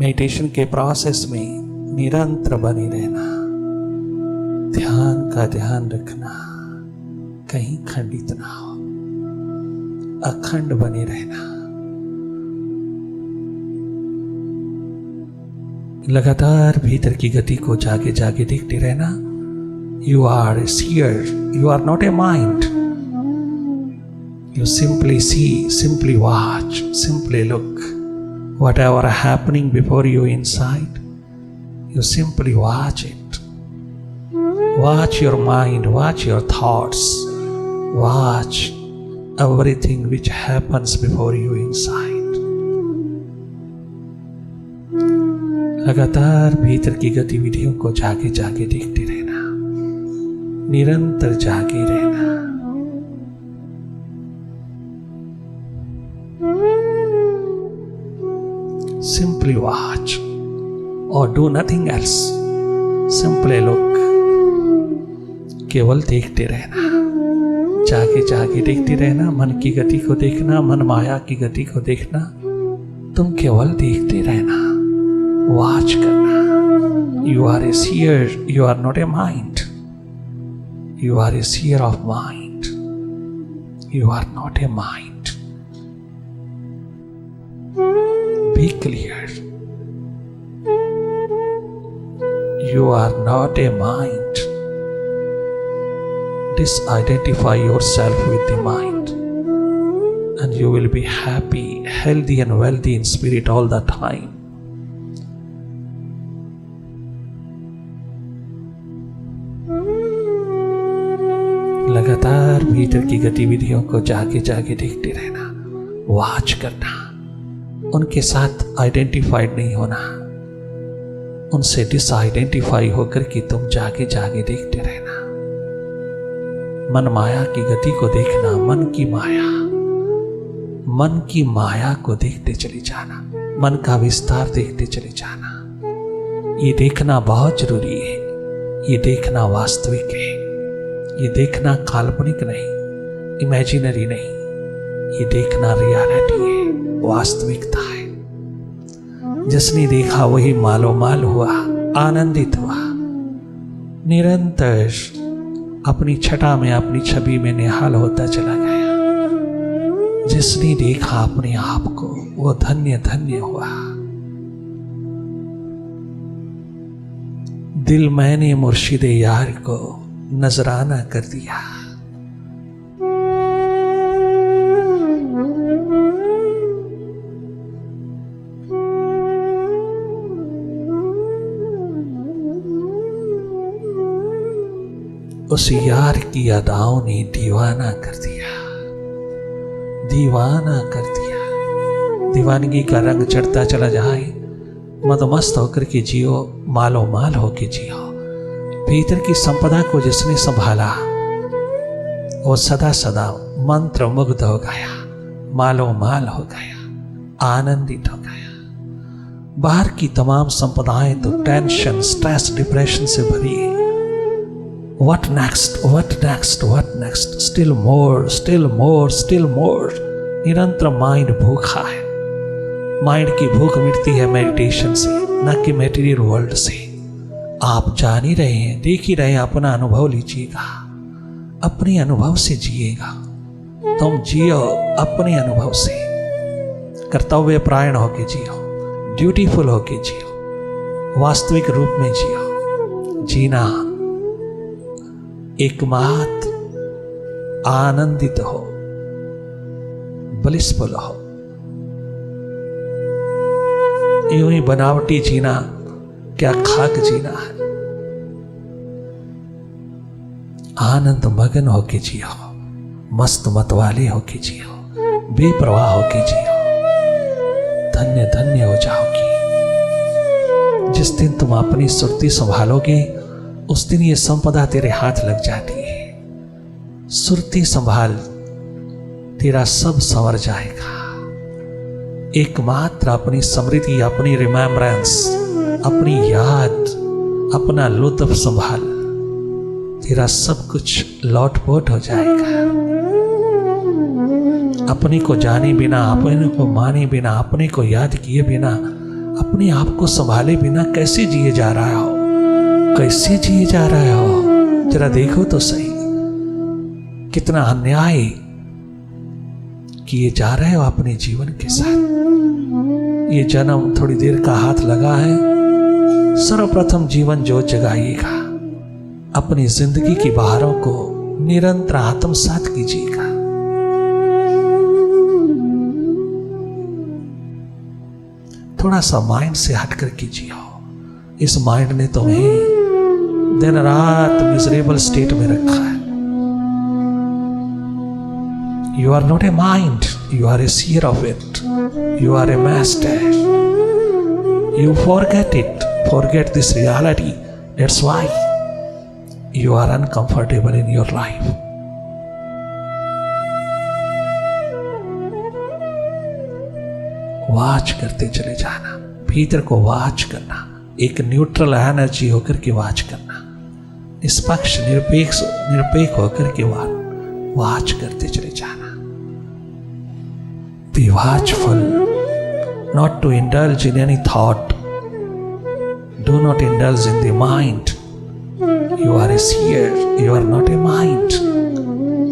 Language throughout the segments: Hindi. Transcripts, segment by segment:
मेडिटेशन के प्रोसेस में निरंतर बने रहना, ध्यान का ध्यान रखना, कहीं खंडित ना हो, अखंड बने रहना। लगातार भीतर की गति को जागे जागे देखते रहना। You are a seer, you are not a mind. You simply see, simply watch, simply look. Whatever happening before you inside, you simply watch it. Watch your mind, watch your thoughts, watch everything which happens before you inside. लगातार भीतर की गतिविधियों को जागे जागे देखते रहना, निरंतर जागे रहना। Simply watch or do nothing else. Simply look. केवल देखते रहना, जागे जागे देखते रहना। मन की गति को देखना, मन माया की गति को देखना। तुम केवल देखते रहना, वॉच करना। You are a seer, you are not a mind. You are a seer of mind. You are not a mind. Be clear. You are not a mind. Disidentify yourself with the mind, and you will be happy, healthy, and wealthy in spirit all the time. लगातार भीतर की गतिविधियों को जागे जागे देखते रहना, वॉच करना। उनके साथ आइडेंटिफाइड नहीं होना, उनसे डिसआइडेंटिफाई होकर के तुम जागे जागे देखते रहना। मन माया की गति को देखना, मन की माया को देखते चले जाना, मन का विस्तार देखते चले जाना। ये देखना बहुत जरूरी है, ये देखना वास्तविक है, ये देखना काल्पनिक नहीं, इमेजिनरी नहीं, ये देखना रियलिटी है, वास्तविकता है। जिसने देखा वही मालो माल हुआ, आनंदित हुआ, निरंतर अपनी छटा में, अपनी छवि में निहाल होता चला गया। जिसने देखा अपने आप को वो धन्य धन्य हुआ। दिल मैंने मुर्शिदे यार को नजराना कर दिया। उस यार की अदाओं ने दीवाना कर दिया, दीवाना कर दिया। दीवानगी का रंग चढ़ता चला जाए, मदमस्त होकर के जियो, मालो माल होके जियो। भीतर की संपदा को जिसने संभाला वो सदा सदा मंत्र मुग्ध हो गया, मालो माल हो गया, आनंदित हो गया। बाहर की तमाम संपदाएं तो टेंशन, स्ट्रेस, डिप्रेशन से भरी है। What next? What next? What next? Still more, still more, still more. निरंतर माइंड भूखा है। माइंड की भूख मिटती है मेडिटेशन से, न कि मटेरियल वर्ल्ड से। आप जान ही रहे हैं, देख ही रहे हैं, अपना अनुभव लीजिएगा, अपने अनुभव से जिएगा। तुम जियो अपने अनुभव से, कर्तव्य परायण होके जियो, ड्यूटीफुल होके जियो, वास्तविक रूप में जियो। जीना एकमात्र आनंदित हो, ब्लिसफुल हो। यूं ही बनावटी जीना क्या खाक जीना है। आनंद मगन होके जियो, मस्त मतवाले होके जियो, बेप्रवाह होके जियो, धन्य धन्य हो जाओगी। जिस दिन तुम अपनी सुरती संभालोगे उस दिन ये संपदा तेरे हाथ लग जाती है। सुरती संभाल, तेरा सब संवर जाएगा। एकमात्र अपनी स्मृति, अपनी रिमेम्बरेंस, अपनी याद, अपना लुत्फ संभाल, तेरा सब कुछ लौटपोट हो जाएगा। अपने को जाने बिना, अपने को माने बिना, अपने को याद किए बिना अपने आप को संभाले बिना कैसे जिए जा रहा हो, कैसे जिए जा रहे हो, जरा देखो तो सही। कितना अन्याय किए जा रहे हो अपने जीवन के साथ। ये जन्म थोड़ी देर का हाथ लगा है, सर्वप्रथम जीवन जोत जगाइएगा, अपनी जिंदगी की बहारों को निरंतर आत्मसात कीजिएगा। थोड़ा सा माइंड से हटकर कीजिए हो। इस माइंड ने तुम्हें दिन रात मिजरेबल स्टेट में रखा है। You are not a mind, you are a seer of it. You are a master. You forget it, forget this reality. That's why you are uncomfortable in your life. Watch करते चले जाना, भीतर को वाच करना, एक न्यूट्रल एनर्जी होकर के वाच करना, निष्पक्ष निरपेक्ष होकर के वाच करते चले जाना। Be watchful, not to indulge in any thought. Do not indulge in the mind. You are a seer, you are not a mind.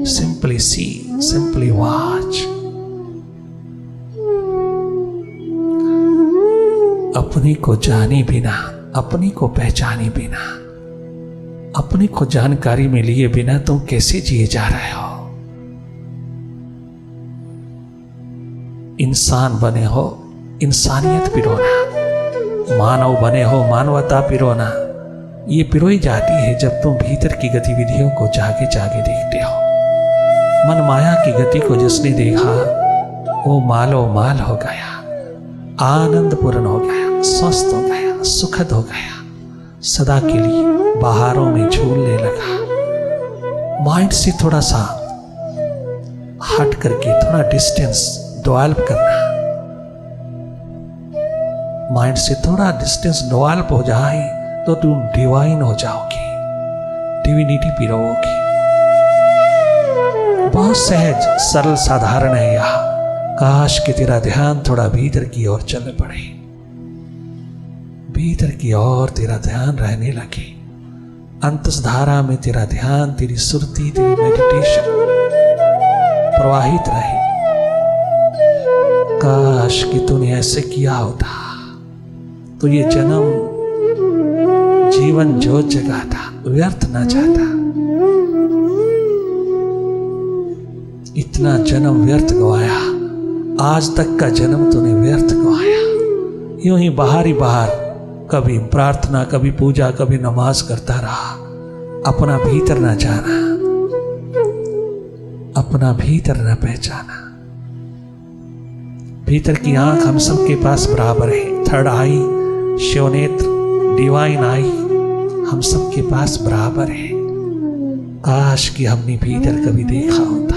Simply see, simply watch. अपने को जाने बिना, अपने को पहचाने बिना, अपने को जानकारी में लिए बिना तुम कैसे जिए जा रहे हो। इंसान बने हो, इंसानियत पिरोना, मानव बने हो, मानवता पिरोना। ये पिरोई जाती है जब तुम भीतर की गतिविधियों को जागे जागे देखते हो। मन माया की गति को जिसने देखा वो मालो माल हो गया, आनंद पूर्ण हो गया, स्वस्थ हो गया, सुखद हो गया, सदा के लिए बहारों में झूलने लगा। माइंड से थोड़ा सा हट करके थोड़ा डिस्टेंस डेवलप करना, माइंड से थोड़ा डिस्टेंस डेवलप हो जाए तो तुम डिवाइन हो जाओगे, डिविनिटी पिरोगे। बहुत सहज सरल साधारण है यह। काश कि तेरा ध्यान थोड़ा भीतर की ओर चल पड़े, भीतर की ओर तेरा ध्यान रहने लगे, अंतसधारा में तेरा ध्यान, तेरी सुरती, तेरी मेडिटेशन प्रवाहित रहे। काश कि तूने ऐसे किया होता तो ये जन्म जीवन जो जगाता, व्यर्थ ना जाता। इतना जन्म व्यर्थ गवाया, आज तक का जन्म तूने व्यर्थ गवाया। यूं ही बाहर कभी प्रार्थना, कभी पूजा, कभी नमाज करता रहा, अपना भीतर ना जाना, अपना भीतर ना पहचाना। भीतर की आंख हम सबके पास बराबर है, third I, Shivnetra, divine I हम सबके पास बराबर है। काश कि हमने भीतर कभी देखा होता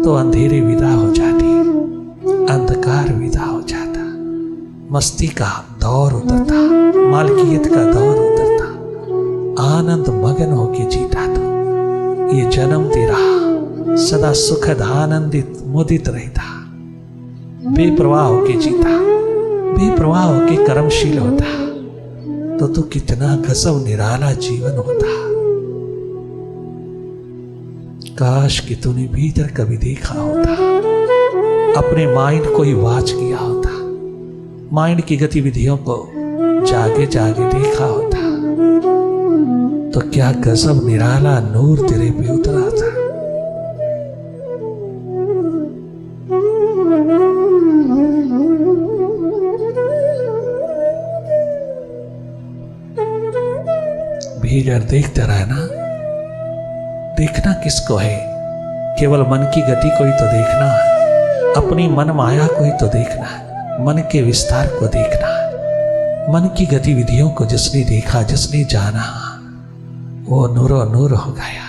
तो अंधेरे विदा हो जाते, अंधकार विदा हो जाता, मस्ती का दौर उतरता, मालकियत का दौर उतरता, आनंद मगन होके जीता। तो ये जन्म तेरा सदा सुखद, आनंदित, मुदित रहता, बेप्रवाह होके जीता, बेप्रवाह होके कर्मशील होता तो तू कितना गजब निराला जीवन होता। काश कि तूने भीतर कभी देखा होता, अपने माइंड को ही वॉच किया होता, माइंड की गतिविधियों को जागे जागे देखा होता तो क्या गजब निराला नूर तेरे पे उतरा था। भीतर देखते रहना, देखना किसको है? केवल मन की गति को ही तो देखना है, अपनी मन माया को ही तो देखना है, मन के विस्तार को देखना है। मन की गतिविधियों को जिसने देखा, जिसने जाना, वो नूरो नूर हो गया।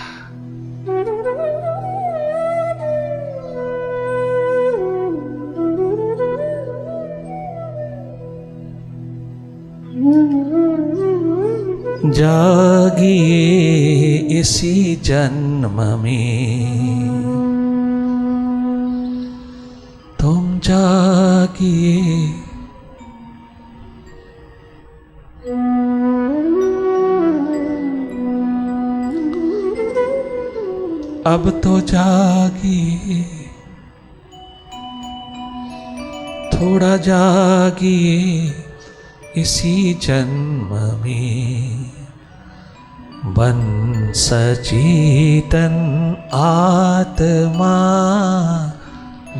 जागिए इसी जन्म में, तुम जागिए अब तो जागिए, थोड़ा जागिए इसी जन्म में, बन सचेतन आत्मा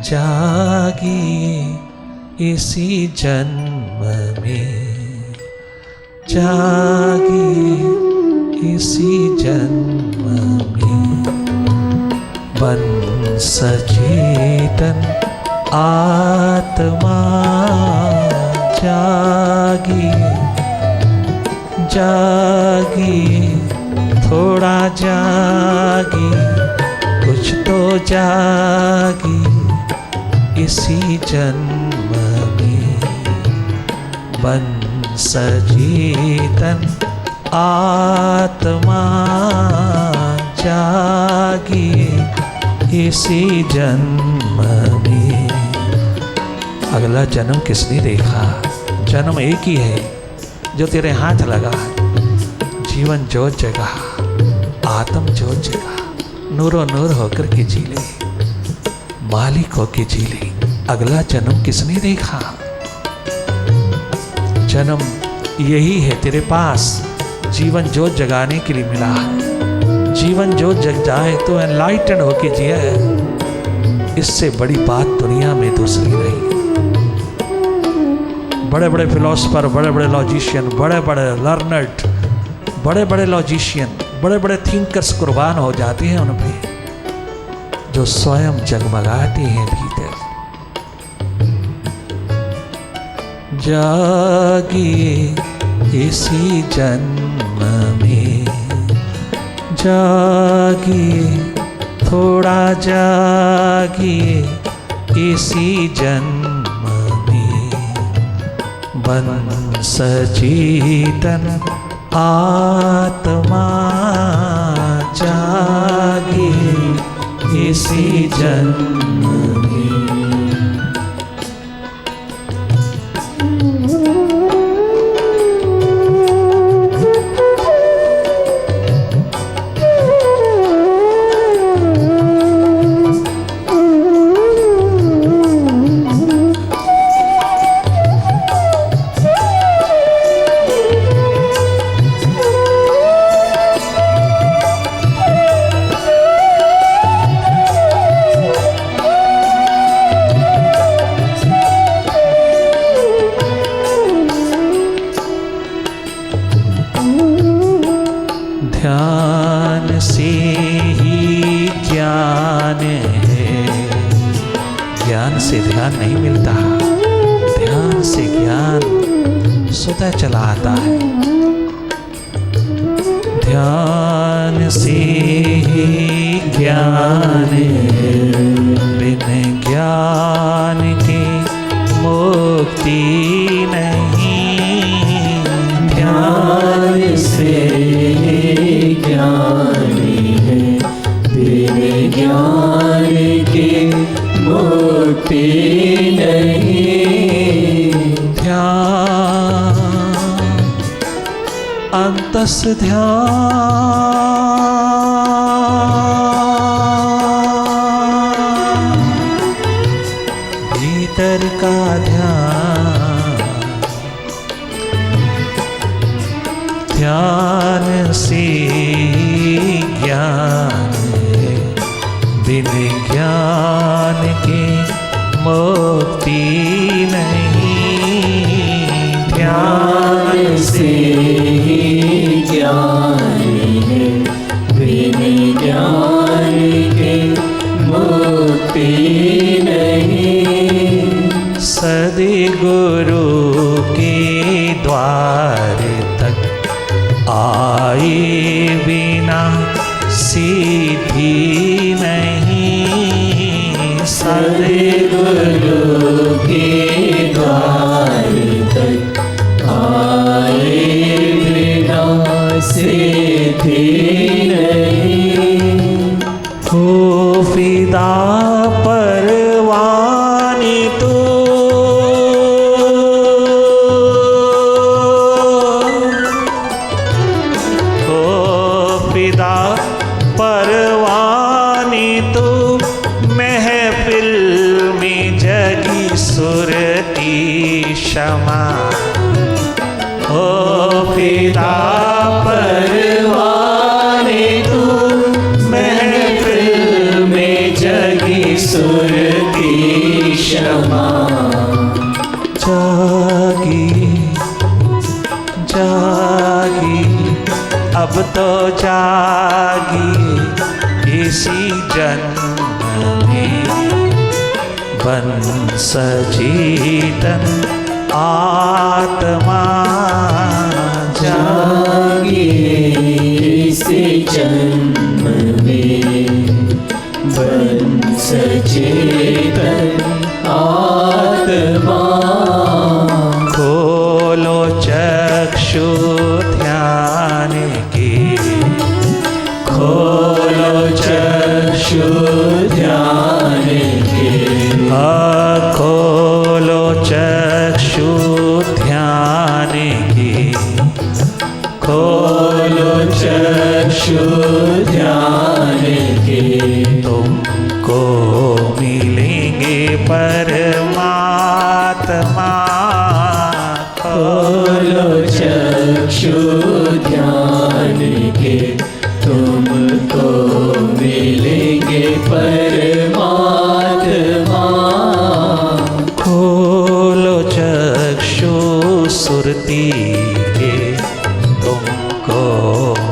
जागिए इसी जन्म में, जागिए इसी जन्म में, बन सचेतन आत्मा जागिए, जागिए थोड़ा जागिए, कुछ तो जागिए इसी जन्म में, बन सचेतन आत्मा जागिए इसी जन्म में। अगला जन्म किसने देखा? जन्म एक ही है जो तेरे हाथ लगा है। जीवन जोत जगा, आत्म जोत जगा, नूरो नूर होकर के जी ले, मालिक होके जी ले। अगला जन्म किसने देखा? जन्म यही है तेरे पास, जीवन जोत जगाने के लिए मिला है। जीवन जोत जग जाए तो एनलाइटेंड होके जिया है, इससे बड़ी बात दुनिया में दूसरी नहीं। बड़े बड़े फिलोसफर, बड़े बड़े लॉजिशियन, बड़े बड़े लर्नर्ड, बड़े बड़े लॉजिशियन, बड़े बड़े थिंकर्स कुर्बान हो जाते हैं उन पे, जो स्वयं जगमगाते हैं भीतर। जागिए इसी जन्म में, जागिए थोड़ा जागिए इसी जन्म में, बन सचेतन आत्मा जागिए इसी जन्म में। ध्यान से ही ज्ञान है, ज्ञान से ध्यान नहीं मिलता, ध्यान से ज्ञान स्वतः चला आता है। ध्यान से ही ज्ञान है, बिन ज्ञान के मुक्ति नहीं। ध्यान से ज्ञान है, बिन ज्ञान के मुक्ति नहीं। ध्यान अंतस ध्यान, भीतर का ध्यान। ध्यान से ज्ञान है, बिन ज्ञान के मुक्ति नहीं। ध्यान से ज्ञान है, बिन ज्ञान के मुक्ति नहीं। सद्गुरु के द्वार तक आए बिना सीधी नहीं। सद्गुरु के द्वार तक आए बिना सीधी नहीं। हो फिदा परवानी तू, हो फिदा परवानी क्षमा ओ पिता परवाने तू महफिल में जगी सुर की क्षमा जागी जागी अब तो जागी इसी जन्म में बन सचेतन आत्मा जागी इसी जन्म में बन सचेतन आत्मा खोलो चक्षु ध्यान के खोलो चक्षु ध्यान के खोलो चक्षु ध्यान के खोलो चक्षु ध्यान के तुमको मिलेंगे परमात्मा खोलो चक्षु ध्यान के तुमको मिलेंगे परमात्मा खोलो चक्षु सुरती के तुमको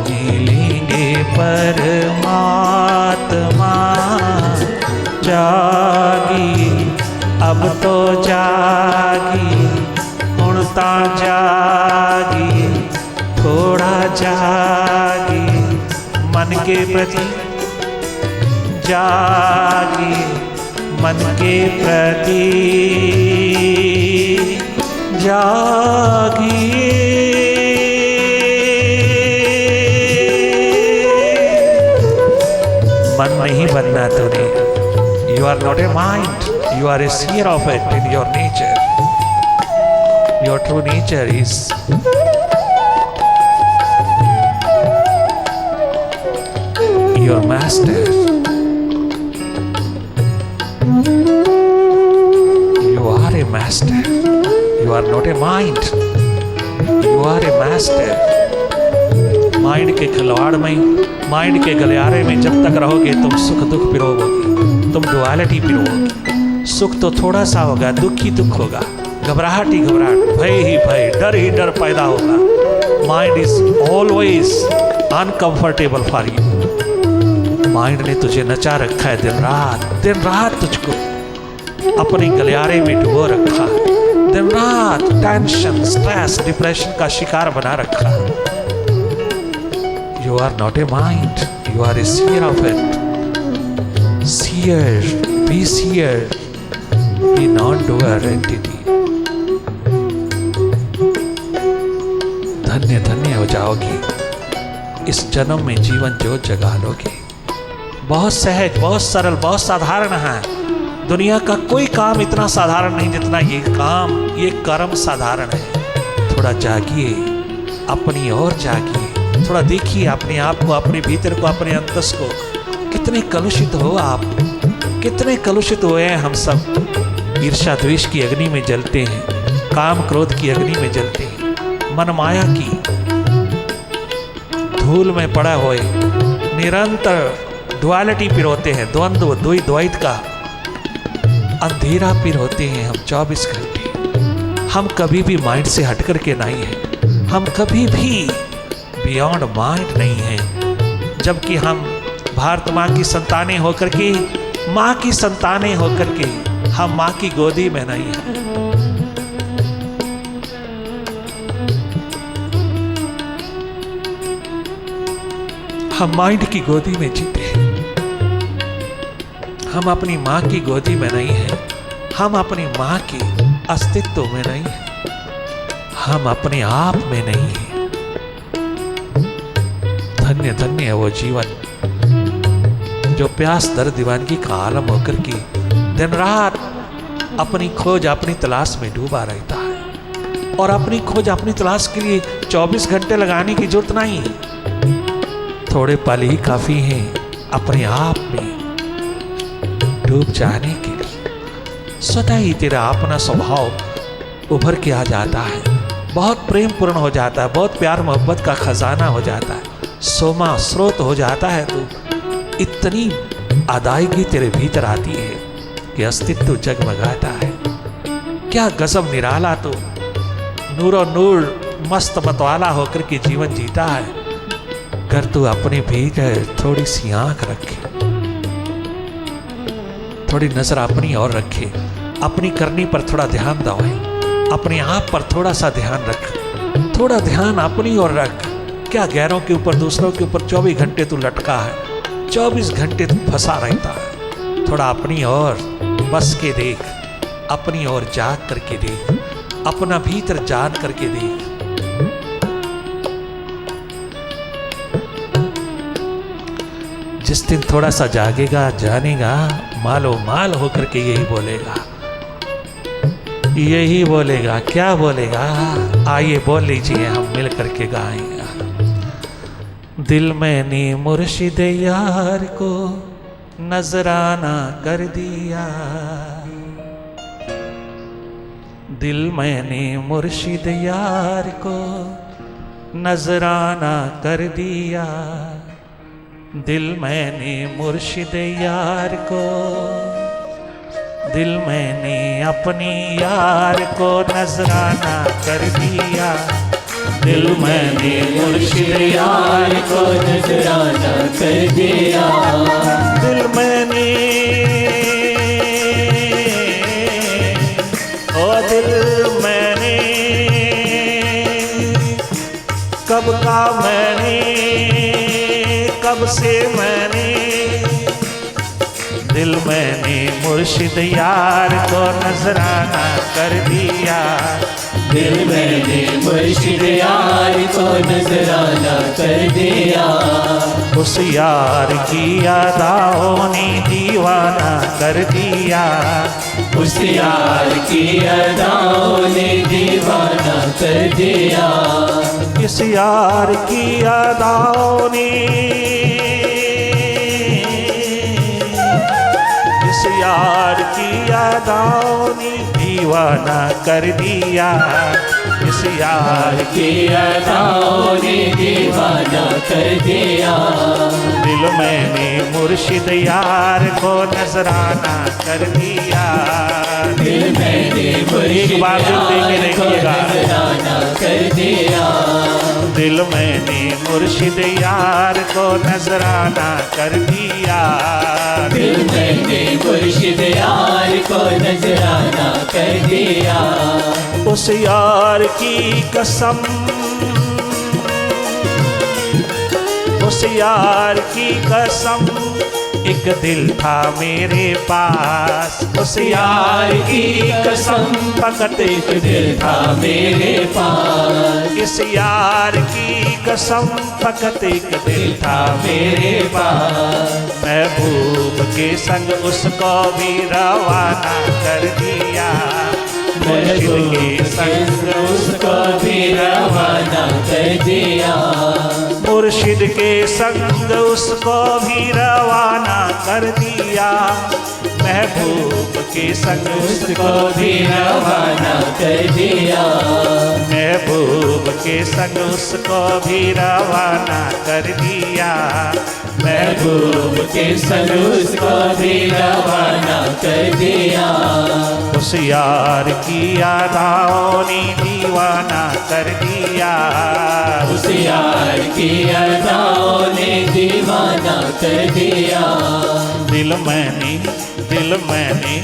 मिलेंगे परमात्मा जागी अब तो जागी उड़ता जागी थोड़ा जागी मन के प्रति जागी मन के प्रति जागी मन नहीं बनना तूने you are not a mind you are a seer of it in your nature your true nature is your master you are a master you are not a mind you are a master mind के खिलवाड़ में माइंड के गलियारे में जब तक रहोगे तुम सुख दुख पिरोगे तुम डुअलिटी पिरोगे सुख तो थोड़ा सा होगा दुख ही दुख होगा घबराहट ही घबराहट भय ही भय डर ही डर पैदा होगा mind is always uncomfortable for you mind ने तुझे नचा रखा है दिन रात तुझको अपने गलियारे में डुबो रखा दिन रात टेंशन स्ट्रेस डिप्रेशन का शिकार बना रखा You are not a mind. You are a seer of it. Seer. Be seer. Be non-doer entity. धन्य धन्य हो जाओगी इस जन्म में जीवन जो जगा लोगे बहुत सहज बहुत सरल बहुत साधारण है दुनिया का कोई काम इतना साधारण नहीं जितना ये काम ये कर्म साधारण है थोड़ा जागिए अपनी ओर जागिए थोड़ा देखिए अपने आप को अपने भीतर को अपने अंतस को कितने कलुषित हो आप कितने कलुषित हुए हैं हम सब ईर्ष्या द्वेष की अग्नि में जलते हैं काम क्रोध की अग्नि में जलते हैं मन माया की धूल में पड़ा हुए निरंतर डुअलिटी पिरोते हैं द्वंद्व द्वैत का अंधेरा पिरोते हैं हम 24 घंटे हम कभी भी माइंड से हट करके नहीं हैं हम कभी भी बियॉन्ड माइंड नहीं है जबकि हम भारत माँ की संतानें होकर के माँ की संतानें होकर के हम माँ की गोदी में नहीं हैं हम माइंड की गोदी में जीते हैं हम अपनी माँ की गोदी में नहीं हैं हम अपनी माँ के अस्तित्व में नहीं हैं हम अपने आप में नहीं हैं धन्य धन्य है वो जीवन जो प्यास दर्द दीवानगी का आलम होकर के दिन रात अपनी खोज अपनी तलाश में डूबा रहता है और अपनी खोज अपनी तलाश के लिए 24 घंटे लगाने की जरूरत नहीं है थोड़े पल ही काफी हैं अपने आप में डूब जाने के लिए स्वतः ही तेरा अपना स्वभाव उभर के आ जाता है, बहुत प्रेम पूर्ण हो जाता है, बहुत प्यार मोहब्बत का खजाना हो जाता है, सोमा स्रोत हो जाता है। तो इतनी अदायगी तेरे भीतर आती है कि अस्तित्व जगमगाता है। क्या गजब निराला तो नूरो नूर मस्त मतवाला होकर के जीवन जीता है। कर तू अपने भीतर थोड़ी सी आंख रखे, थोड़ी नजर अपनी और रखे, अपनी करनी पर थोड़ा ध्यान दो, अपने आप पर थोड़ा सा ध्यान रख, थोड़ा ध्यान अपनी ओर रख। क्या गैरों के ऊपर दूसरों के ऊपर 24 घंटे तू लटका है, 24 घंटे तू फंसा रहता है। थोड़ा अपनी ओर बस के देख, अपनी ओर जाग करके देख, अपना भीतर जान करके देख। जिस दिन थोड़ा सा जागेगा, जानेगा, मालो माल होकर के यही बोलेगा, यही बोलेगा। क्या बोलेगा? आइए बोल लीजिए, हम मिल करके गाएंगे। दिल मैंने मुर्शिद यार को नजराना कर दिया, दिल मैंने मुर्शिद यार को नजराना कर दिया, दिल मैंने मुर्शिद यार को, दिल मैंने अपनी यार को नजराना कर दिया, दिल मैंने मुर्शिद यार को नजराना कर दिया, दिल मैंने, ओ दिल मैंने, कब का मैंने, कब से मैंने, दिल मैंने मुर्शिद यार को नजराना कर दिया, दिल मैंने मुर्शिद यार को नजराना कर दिया, उस यार की अदाओं ने दीवाना कर दिया, उस यार की अदाओं ने दीवाना कर दिया, इस यार की अदाओं ने, इस यार की अदाओं ने दीवाना कर दिया, इस यार की अदाओं ने दीवाना कर दिया, दिल मैंने मुर्शिद यार को नजराना कर दिया, दिल मैंने एक बार जो देखे देखिएगा, नजराना कर दिया, दिल मैंने मुर्शिद यार को नजराना कर दिया, दिल मैंने मुर्शिद यार को नजराना कर दिया, उस यार की कसम, उस यार की कसम, एक दिल था मेरे पास, उस यार की कसम, फकत एक दिल था मेरे पास, इस यार की कसम, फकत एक दिल था मेरे पास, महबूब के संग उसको भी रवाना कर दिया, मुर्शिद के संग उसको भी रवाना कर दिया, मुर्शिद के संग उसको भी रवाना कर दिया, महबूब के संग उसको भी रवाना कर दिया, महबूब के संग उसको भी रवाना कर दिया, महबूब के संग उसको भी रवाना कर दिया, उस यार की अदाओं ने दीवाना कर दिया, उस यार की अदाओं ने दीवाना कर दिया, दिल मैंने, दिल मैंने,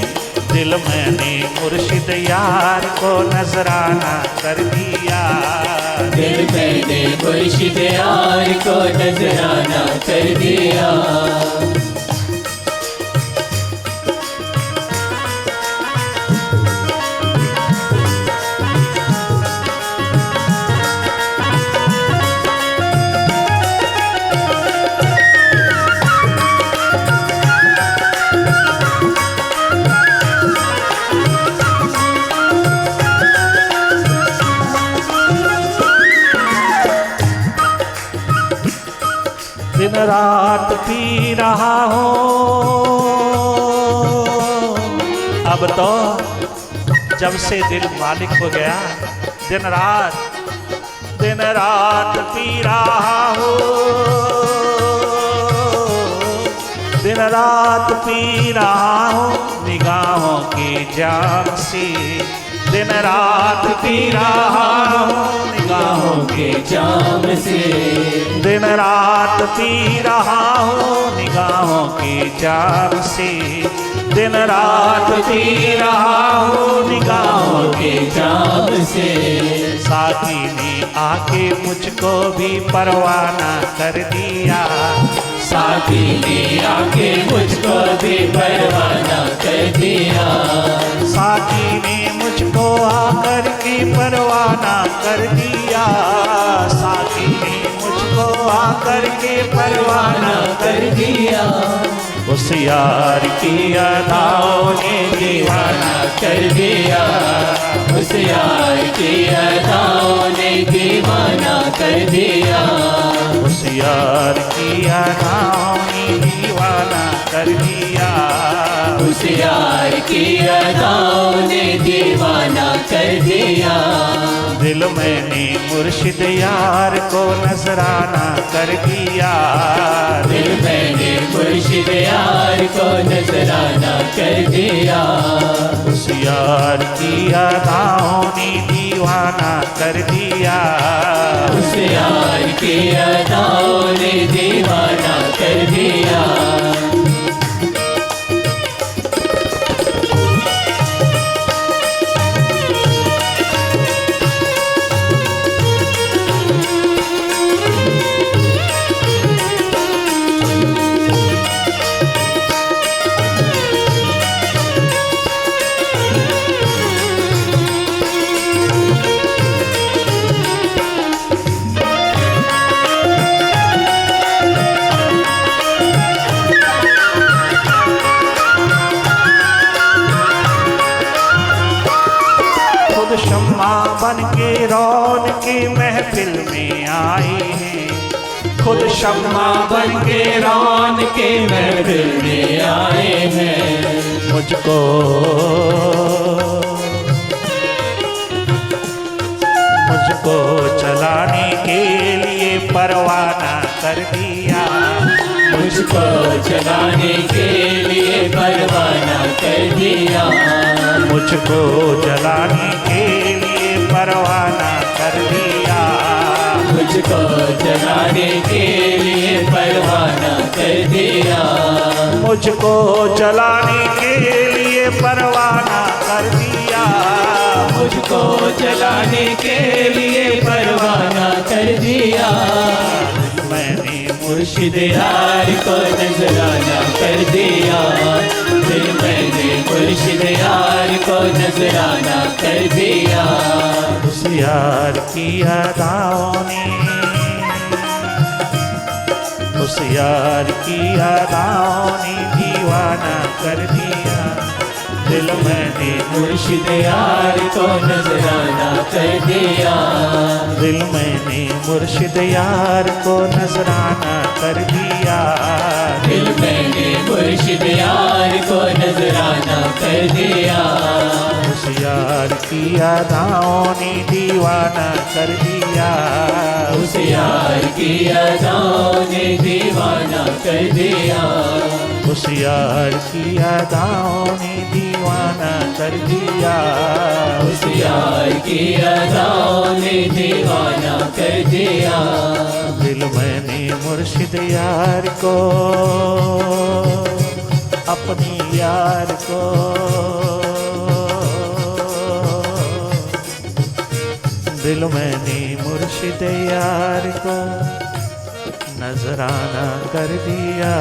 दिल मैंने मुर्शिद यार को नजराना कर दिया, दिल मैंने मुर्शिद यार को नजराना कर दिया, दिन रात पी रहा हूँ अब तो, जब से दिल मालिक हो गया, दिन रात पी रहा हूँ, दिन रात पी रहा हूँ निगाहों की जाम से, दिन रात पी रहा हूँ निगाहों के जाम से, दिन रात पी रहा हूँ निगाहों की जाम से, दिन रात पी रहा हूँ निगाहों के जाम से। साथी ने आके मुझको भी परवाना कर दिया, साथी ने आके मुझको भी परवाना कर दिया, साथी ने मुझको आकर के परवाना कर दिया, साथी ने मुझको आकर के परवाना कर दिया। उस यार की अदाओं ने दीवाना कर दिया, उस यार की अदाओं ने दीवाना कर दिया, उस यार की अदाओं ने दीवाना कर दिया, उस यार की अदाओं ने दीवाना कर दिया। दिल मैंने मुर्शिद यार को नजराना कर दिया, दिल मैंने मुर्शिद यार को नजराना कर दिया, उस यार की अदाओं ने दीवाना कर दिया, उस यार की अदाओं ने दीवाना कर दिया। शम्मा बन के रौन की महफिल में आए हैं, खुद शम्मा बन के रौन के महफिल में आए हैं, मुझको चलाने के लिए परवाना कर दिया, मुझको चलाने के लिए परवाना कर दिया, मुझको जलाने के लिए परवाना कर दिया, मुझको जलाने के लिए परवाना कर दिया, मुझको जलाने के लिए परवाना कर दिया, मुझको जलाने के लिए परवाना कर दिया। मैंने मुर्शिद यार को नजराना कर दिया, दिल मैंने मुर्शिद यार को नजराना कर दिया, उस यार की अदाओं ने, उस यार की अदाओं ने दीवाना कर दिया, दिल मैंने मुर्शिद यार को नजराना कर दिया, दिल मैंने मुर्शिद यार को नजराना कर दिया, दिल मैंने मुर्शिद यार को नजराना कर दिया, उस यार की अदाओं ने दीवाना कर दिया, उस यार की अदाओं ने दीवाना कर दिया, उस यार की अदाओं ने दीवाना कर दिया, उस यार की अदाओं ने दीवाना कर दिया। दिल मैंने मुर्शिद यार को, अपनी यार को, दिल मैंने मुर्शिद यार को नजराना कर दिया।